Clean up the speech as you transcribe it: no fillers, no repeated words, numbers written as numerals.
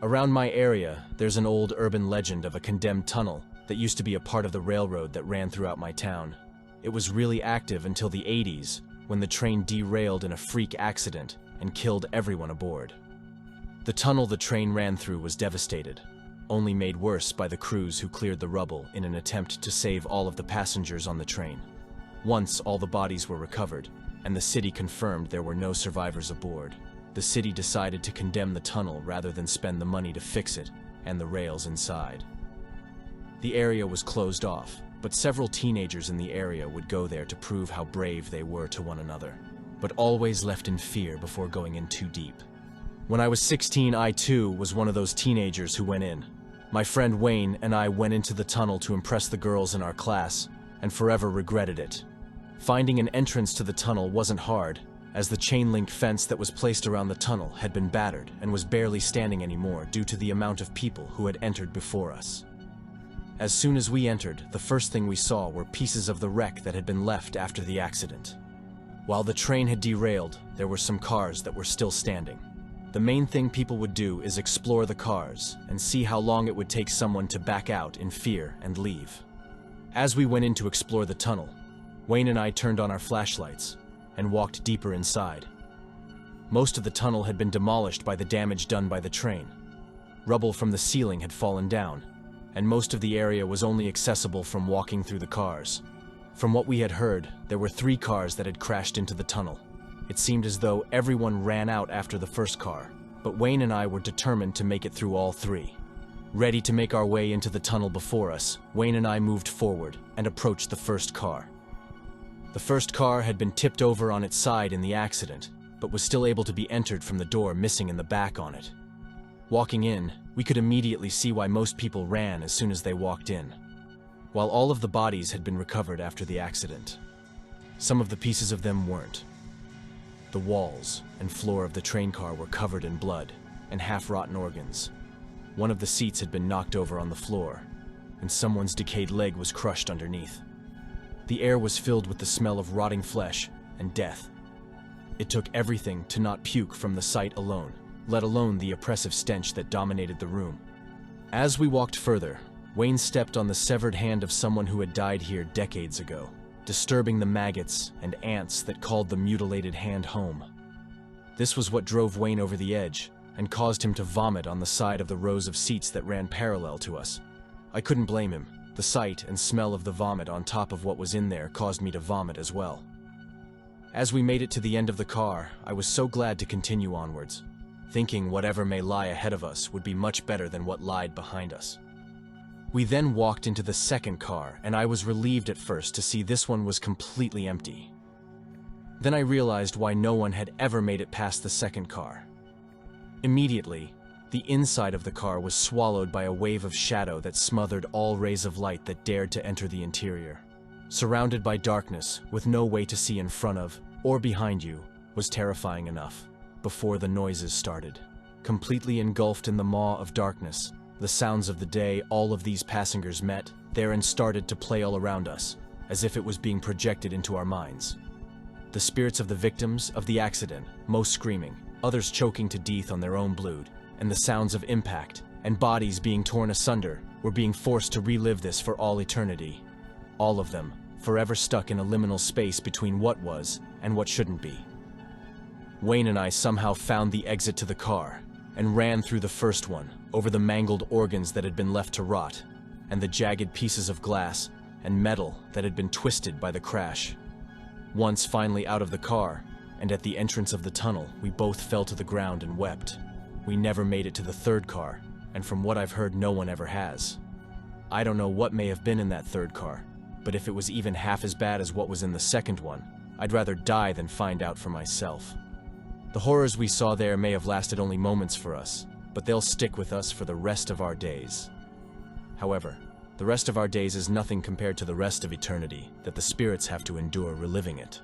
Around my area, there's an old urban legend of a condemned tunnel that used to be a part of the railroad that ran throughout my town. It was really active until the 80s, when the train derailed in a freak accident and killed everyone aboard. The tunnel the train ran through was devastated, only made worse by the crews who cleared the rubble in an attempt to save all of the passengers on the train. Once all the bodies were recovered, and the city confirmed there were no survivors aboard, the city decided to condemn the tunnel rather than spend the money to fix it and the rails inside. The area was closed off, but several teenagers in the area would go there to prove how brave they were to one another, but always left in fear before going in too deep. When I was 16, I too was one of those teenagers who went in. My friend Wayne and I went into the tunnel to impress the girls in our class, and forever regretted it. Finding an entrance to the tunnel wasn't hard, as the chain-link fence that was placed around the tunnel had been battered and was barely standing anymore due to the amount of people who had entered before us. As soon as we entered, the first thing we saw were pieces of the wreck that had been left after the accident. While the train had derailed, there were some cars that were still standing. The main thing people would do is explore the cars and see how long it would take someone to back out in fear and leave. As we went in to explore the tunnel, Wayne and I turned on our flashlights and walked deeper inside. Most of the tunnel had been demolished by the damage done by the train. Rubble from the ceiling had fallen down, and most of the area was only accessible from walking through the cars. From what we had heard, there were 3 cars that had crashed into the tunnel. It seemed as though everyone ran out after the first car, but Wayne and I were determined to make it through all 3. Ready to make our way into the tunnel before us, Wayne and I moved forward and approached the first car. The first car had been tipped over on its side in the accident, but was still able to be entered from the door missing in the back on it. Walking in, we could immediately see why most people ran as soon as they walked in. While all of the bodies had been recovered after the accident, some of the pieces of them weren't. The walls and floor of the train car were covered in blood and half-rotten organs. One of the seats had been knocked over on the floor, and someone's decayed leg was crushed underneath. The air was filled with the smell of rotting flesh and death. It took everything to not puke from the sight alone, let alone the oppressive stench that dominated the room. As we walked further, Wayne stepped on the severed hand of someone who had died here decades ago, disturbing the maggots and ants that called the mutilated hand home. This was what drove Wayne over the edge and caused him to vomit on the side of the rows of seats that ran parallel to us. I couldn't blame him. The sight and smell of the vomit on top of what was in there caused me to vomit as well. As we made it to the end of the car, I was so glad to continue onwards, thinking whatever may lie ahead of us would be much better than what lied behind us. We then walked into the second car, and I was relieved at first to see this one was completely empty. Then I realized why no one had ever made it past the second car. Immediately, the inside of the car was swallowed by a wave of shadow that smothered all rays of light that dared to enter the interior. Surrounded by darkness, with no way to see in front of or behind you, was terrifying enough. Before the noises started, completely engulfed in the maw of darkness, the sounds of the day all of these passengers met there and started to play all around us, as if it was being projected into our minds. The spirits of the victims of the accident, most screaming, others choking to death on their own blood, and the sounds of impact and bodies being torn asunder were being forced to relive this for all eternity. All of them, forever stuck in a liminal space between what was and what shouldn't be. Wayne and I somehow found the exit to the car and ran through the first one, over the mangled organs that had been left to rot, and the jagged pieces of glass and metal that had been twisted by the crash. Once finally out of the car, and at the entrance of the tunnel, we both fell to the ground and wept. We never made it to the third car, and from what I've heard, no one ever has. I don't know what may have been in that third car, but if it was even half as bad as what was in the second one, I'd rather die than find out for myself. The horrors we saw there may have lasted only moments for us, but they'll stick with us for the rest of our days. However, the rest of our days is nothing compared to the rest of eternity that the spirits have to endure reliving it.